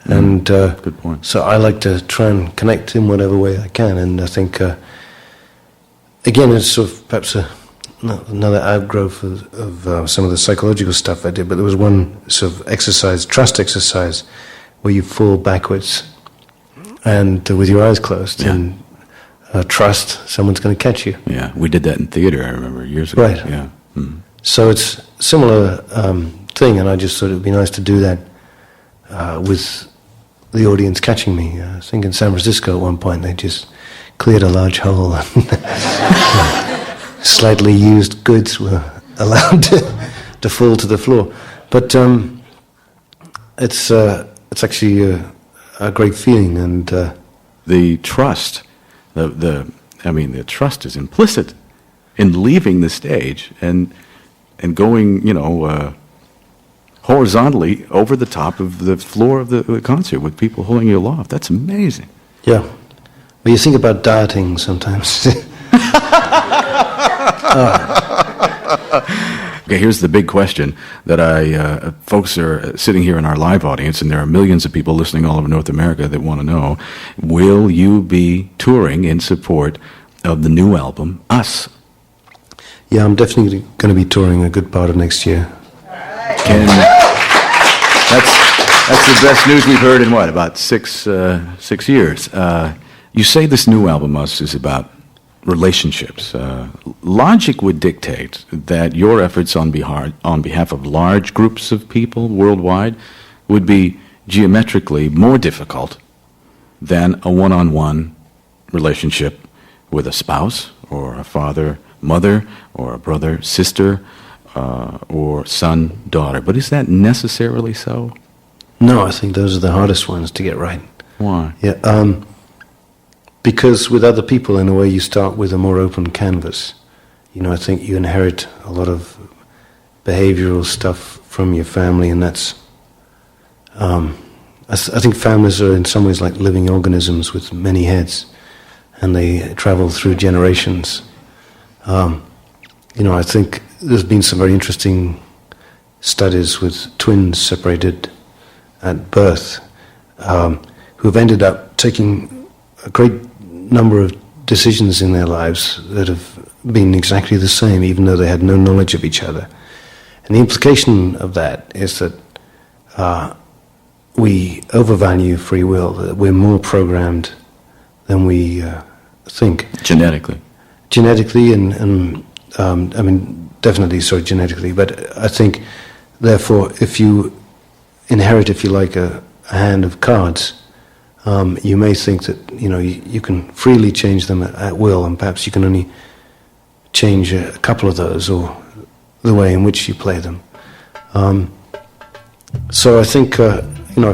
And Good point. so I like to try and connect in whatever way I can, and I think again it's sort of perhaps another outgrowth of some of the psychological stuff I did, but there was one sort of exercise, trust exercise, where you fall backwards and with your eyes closed, Yeah. and trust someone's going to catch you. Yeah, we did that in theater, I remember, years ago. Right. Yeah. Mm. So it's a similar thing, and I just thought it would be nice to do that with the audience catching me. I think in San Francisco at one point they just cleared a large hole and slightly used goods were allowed to fall to the floor. But it's actually a great feeling, and The trust, the trust is implicit in leaving the stage and going, horizontally over the top of the floor of the concert with people holding you aloft. That's amazing. yeah. But you think about dieting sometimes. Okay, here's the big question that folks are sitting here in our live audience, and there are millions of people listening all over North America that want to know, will you be touring in support of the new album, Us? Yeah, I'm definitely going to be touring a good part of next year. That's the best news we've heard in about 6 years. You say this new album, Us, is about relationships. Logic would dictate that your efforts on behalf of large groups of people worldwide would be geometrically more difficult than a one-on-one relationship with a spouse or a father, mother, or a brother, sister, or son, daughter. But is that necessarily so? No, I think those are the hardest ones to get right. Why? Yeah, because with other people, in a way, you start with a more open canvas. I think you inherit a lot of behavioral stuff from your family, and that's... I think families are in some ways like living organisms with many heads, and they travel through generations. I think there's been some very interesting studies with twins separated at birth, who have ended up taking a great number of decisions in their lives that have been exactly the same, even though they had no knowledge of each other. And the implication of that is that we overvalue free will, that we're more programmed than we think. Genetically. Genetically, and I mean, definitely so genetically, but I think, therefore, if you inherit, if you like, a hand of cards, you may think that, you know, you can freely change them at will, and perhaps you can only change a couple of those, or the way in which you play them. So I think, you know,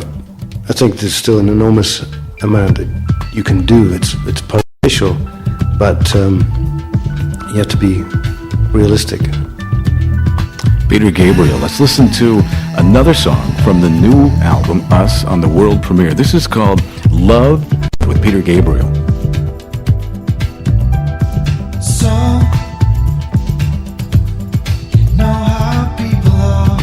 I think there's still an enormous amount that you can do. It's potential, but you have to be realistic. Peter Gabriel. Let's listen to another song from the new album, Us, on the world premiere. This is called Love with Peter Gabriel. So, you know how people are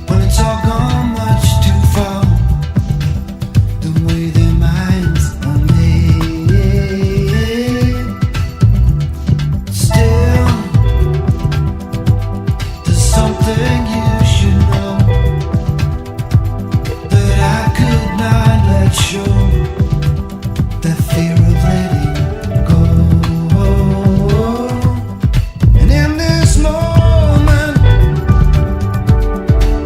when it's all gone much too far. The way their minds are made. Still, there's something you should know that I could not let show. That fear of letting go. And in this moment,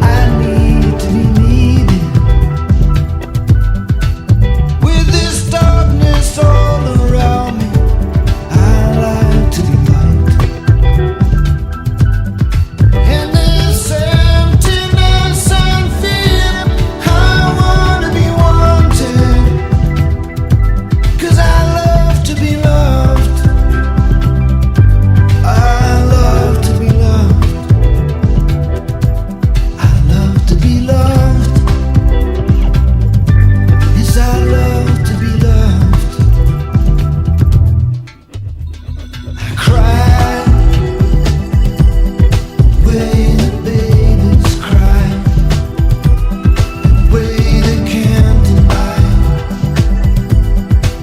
I need to be needed. With this darkness all around me, I like to be light. In this emptiness I'm feeling, I wanna be wanted. 'Cause I love to be loved. I love to be loved. I love to be loved. Yes, I love to be loved. I cry the way the babies cry, the way they can't deny.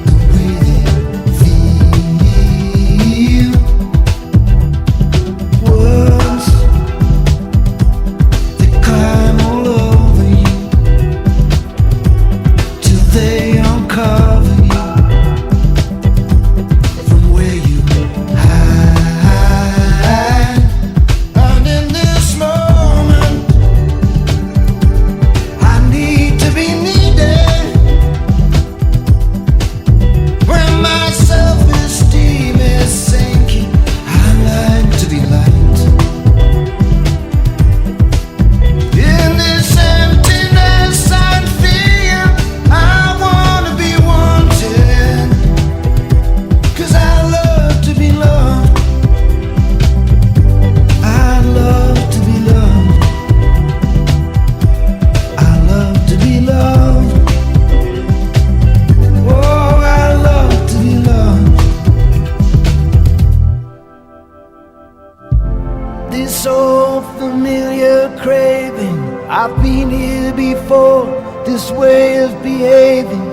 The way they feel. Words, they climb all over you till they uncover you from where you hide. And in this moment, I need to be needed. When my self-esteem is sinking, I like to be light. In this emptiness I feel, I wanna be wanted. 'Cause I love to be loved. I love to be loved. I love to be loved. Oh, I love to be loved. This old familiar craving, I've been here before, this way of behaving.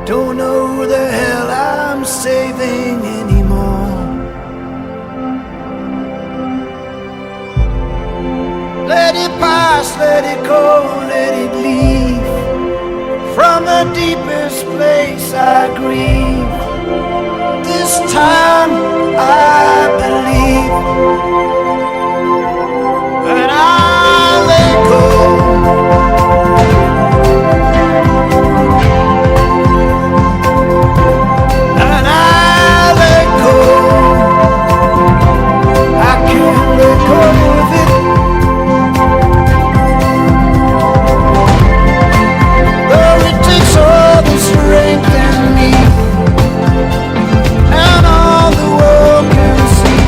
Don't know who the hell I'm saving anymore. Let it pass, let it go, let it leave. From the deepest place I grieve. This time I believe. And I let go. And I let go. I can't let go of it. Though it takes all the strength in me, and all the world can see.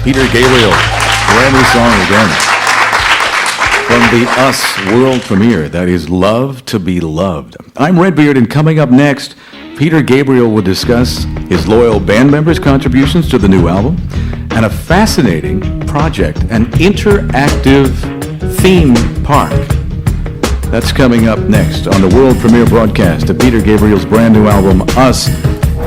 Peter Gabriel, brand new song again. From the Us world premiere, that is Love to Be Loved. I'm Redbeard, and coming up next, Peter Gabriel will discuss his loyal band members' contributions to the new album and a fascinating project, an interactive theme park. That's coming up next on the world premiere broadcast of Peter Gabriel's brand new album, Us,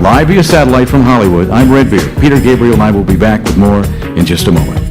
live via satellite from Hollywood. I'm Redbeard. Peter Gabriel and I will be back with more in just a moment.